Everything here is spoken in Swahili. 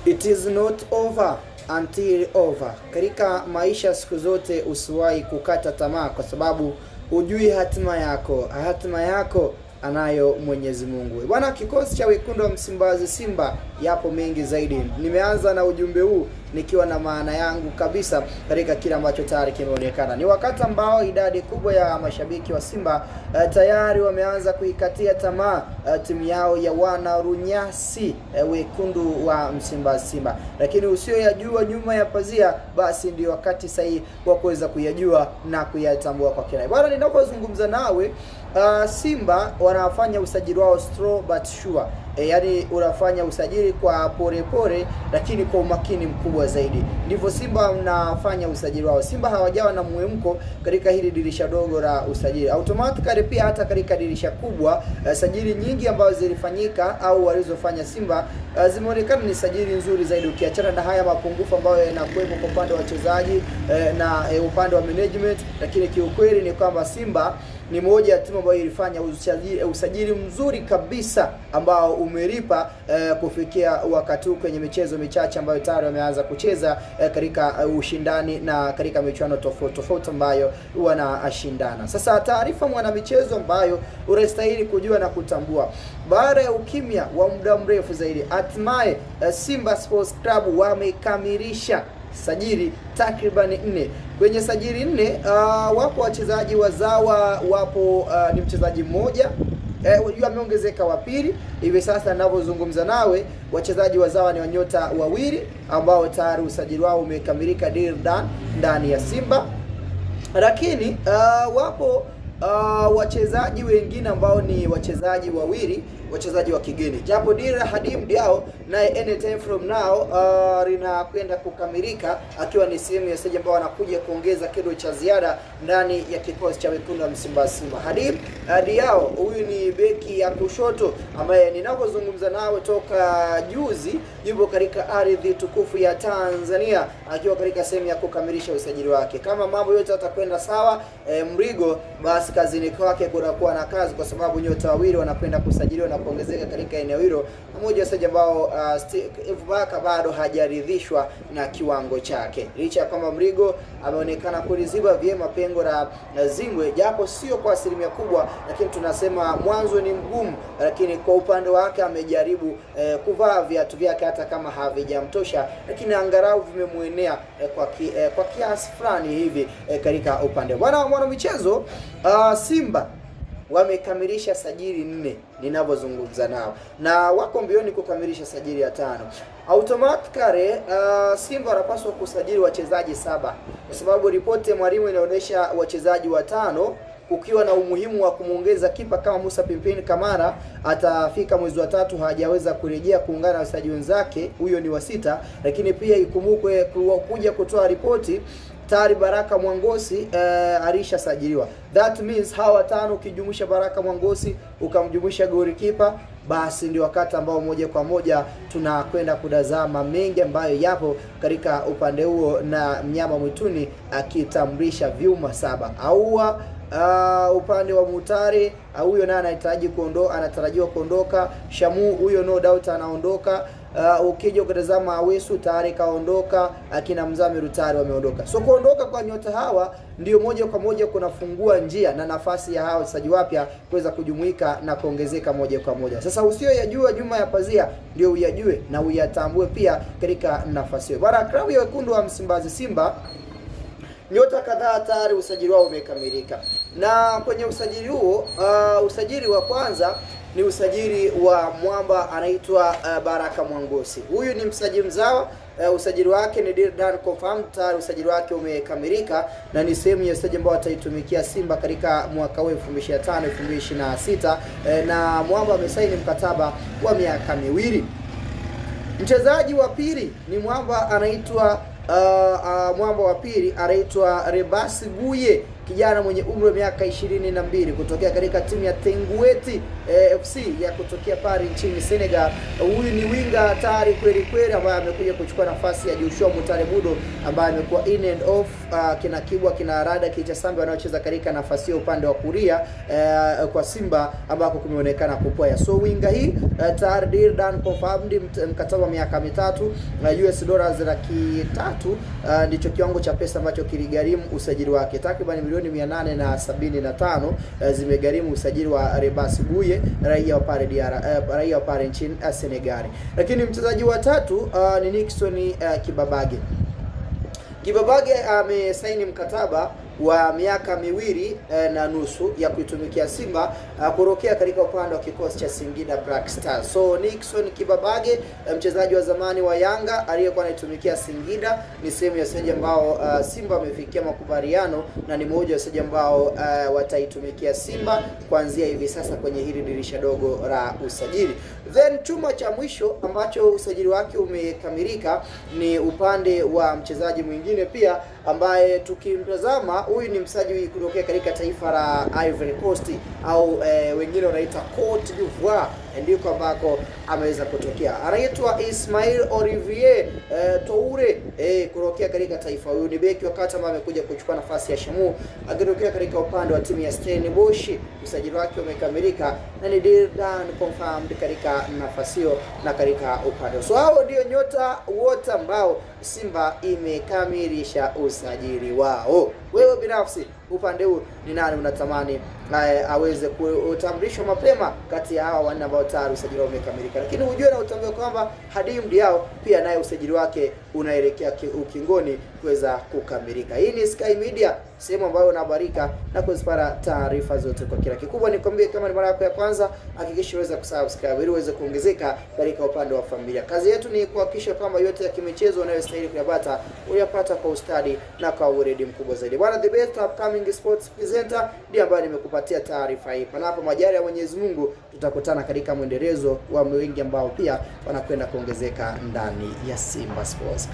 It is not over until over. Katika maisha siku zote usiwahi kukata tamaa, kwa sababu hujui hatima yako anayo Mwenyezi Mungu. Bwana, kikosi cha wekundu wa Msimbazi Simba yapo mengi zaidi. Nimeanza na ujumbe huu nikiwa na maana yangu kabisa katika kila ambacho tayari kimeonekana. Ni wakati ambao idadi kubwa ya mashabiki wa Simba tayari wameanza kuikatia tamaa timu yao ya wana Runyasi wekundu wa Msimbazi Simba. Lakini usiyoyajua nyuma ya pazia, basi ndio wakati sahihi wa kuweza kuyajua na kuyatambua kwa kina. Bwana, ninapozungumza nawe Simba wanafanya usajili wao slow but sure. Yani unafanya usajili kwa pore lakini kwa umakini mkubwa zaidi. Ndivyo Simba unafanya usajili wao. Simba hawajawa na muhemko katika hili dirisha dogo la usajili. Automatically pia hata katika dirisha kubwa sajili nyingi ambazo zilifanyika au walizofanya Simba zimeonekana ni sajili nzuri zaidi, ukiachana na haya mapungufu ambayo yanakuwepo kwa upande wa wachezaji na upande wa management. Lakini kiukweli ni kwamba Simba ni moja ya timu ambayo ilifanya usajili mzuri kabisa ambao umelipa kufikia wakati huu kwenye michezo michache ambayo tayari wameanza kucheza katika ushindani na katika michuano tofauti ambayo wanashindana. Sasa taarifa mwana michezo ambayo unastahili kujua na kutambua, baada ya ukimya wa muda mrefu zaidi, hatimaye Simba Sports Club wamekamilisha sajili takriban 4. Kwenye sajili 4 wapo wachezaji wazawa, wapo ni mchezaji mmoja ameongezeka wa pili. Hivi sasa ninavyozungumza nawe wachezaji wazawa ni wanyota wawili ambao tayari usajili wao umekamilika, deal done ndani ya Simba. Lakini wapo wachezaji wengine ambao ni wachezaji wawili, wachezaji wa kigeni. Japo Dira Hadim Diao naye anytime from now linakwenda kukamilika, akiwa ni sehemu ya stage ambao anakuja kuongeza kido cha ziada ndani ya kikosi cha wekundu wa Msimbazi Simba. Hadim Diao huyu ni beki ya kushoto ambaye ninapozungumza nawe toka juzi yupo katika ardhi tukufu ya Tanzania, akiwa katika sehemu ya kukamilisha usajili wake. Kama mambo yote yatakwenda sawa, Mrigo, basi kazini kwake kunakuwa na kazi, kwa sababu nyota wawili wanakwenda kusajiliwa na kuongezeka katika eneo hilo. Mmoja wasaji ambao Baka bado hajaridhishwa na kiwango chake, licha ya kwamba Mrigo ameonekana kuliziba vyema pengo la Zingwe, japo sio kwa asilimia kubwa, lakini tunasema mwanzo ni mgumu. Lakini kwa upande wake amejaribu kuvaa viatu vyake hata kama havijamtosha, lakini angalau vimemuenea kwa kiasi fulani hivi katika upande. Bwana mwana michezo, Simba wamekamilisha sajili 4 ninavyozungumza nao, na wako mbioni kukamilisha sajili ya 5. Automatically Simba wanapaswa kusajili wachezaji 7, kwa sababu ripoti ya mwalimu inaonyesha wachezaji 5, kukiwa na umuhimu wa kumuongeza kipa kama Musa Pimpini Kamara. Atafika mwezi wa 3 hajaweza kurejea kuungana na wachezaji wenzake, huyo ni wa 6. Lakini pia ikumbukwe kuja kutoa ripoti tayari Baraka Mwangosi alisha sajiliwa. That means hawa 5 ukijumuisha Baraka Mwangosi ukamjumuisha goalkeeper, basi ndio wakati ambao moja kwa moja tunakwenda kutazama mengi ambayo yapo katika upande huo, na mnyama mwituni akitambulisha vyuma 7 au upande wa Mutare huyo naye anatarajiwa kuondoka. Shamu huyo no doubt anaondoka. Ukija kutazama Awesu tayari kaondoka, akina Mzamiru tayari wameondoka. So kuondoka kwa nyota hawa ndio moja kwa moja kunafungua njia na nafasi ya hao wachezaji wapya kuweza kujumuika na kuongezeka moja kwa moja. Sasa usiyoyajua nyuma ya pazia ndio uyajue na uyatambue pia katika nafasi hiyo. Bwana, klabu ya wekundu wa Msimbazi Simba nyota kadhaa tayari usajili wao umekamilika. Na kwenye usajili huo usajili wa kwanza ni usajili wa mwamba anaitwa Baraka Mwangosi. Huyu ni msajili mzawa, usajili wake ni done confirmed, tayari usajili wake umekamilika na ni sehemu ya usajili ambao ataitumikia Simba katika mwaka huu 2025 2026, na mwamba amesaini mkataba wa miaka 2. Mchezaji wa pili ni mwamba anaitwa mwamba wa pili anaitwa Rebasi Guye. kijana mwenye umri wa miaka 22 kutokea katika timu ya Tengueti FC ya kutokea pale nchini Senegal. Huyu ni winga hatari kweli kweli ambaye amekuja kuchukua nafasi ya Joshua Mutale Mudo ambaye amekuwa in and off, kina Kibwa kina Rada Kicha Sambi wanaocheza katika nafasi ya upande wa kulia kwa Simba ambako kumeonekana kupoa. So winga hii tayari dan confirmed mkataba miaka 3 US dollars laki 3 ndicho kiwango cha pesa ambacho kiligharimu usajili wake. Takriban milioni 875 zimegharimu usajili wa Rebasi Buye, raia wa pale nchini Senegal. Lakini mchezaji wa tatu ni Nixon Kibabage. Kibabage amesaini mkataba wa miaka 2.5 ya kuitumikia Simba kurokea katika upande wa kikosi cha Singida Black Stars. So Nixon Kibabage, mchezaji wa zamani wa Yanga aliyekuwa anaitumikia Singida, ni sehemu ya wachezaji ambao Simba wamefikia makubaliano na ni mmoja wa wachezaji ambao wataitumikia Simba kuanzia hivi sasa kwenye hili dirisha dogo la usajili. Then chuma cha mwisho ambacho usajili wake umekamilika ni upande wa mchezaji mwingine pia ambaye tukimtazama, huyu ni mchezaji kutokea katika taifa la Ivory Coast au wengine wanaita Cote d'Ivoire, ndiko ambako ameweza kutokea. Anaitwa Ismail Olivier Toure kutokea katika taifa. Huyu ni beki wakati ambaye amekuja kuchukua nafasi ya Shamu akitokea katika upande wa timu ya Stellenbosch. Usajili wake umekamilika na ni done confirmed katika nafasi hiyo na katika upande. So hao ndio nyota wote ambao Simba imekamilisha usajili wao. Wewe binafsi upande huu ni nani unatamani aweze kutambulishwa mapema kati ya hawa wanne ambao tayari usajili wao umekamilika? Lakini ujue na utambue kwamba Hadim Diao pia naye usajili wake unaelekea ukingoni kuweza kukamilika. Hii ni Sky Media, sehemu ambayo unahabarika na kuzipata taarifa zote kwa kila. Kikubwa nikwambie, kama ni mara yako ya kwanza, hakikisha uweze kusubscribe ili uweze kuongezeka katika upande wa familia. Kazi yetu ni kuhakikisha kwamba yote ya kimichezo unayostahili kuyapata uyapata kwa ustadi na kwa weledi mkubwa zaidi. Bwana, the best upcoming sports presenter ndiye ambaye nimekupatia taarifa hii. Panapo majaliwa ya Mwenyezi Mungu, tutakutana katika mwendelezo wa wengi ambao pia wanakwenda kuongezeka ndani ya Simba Sports.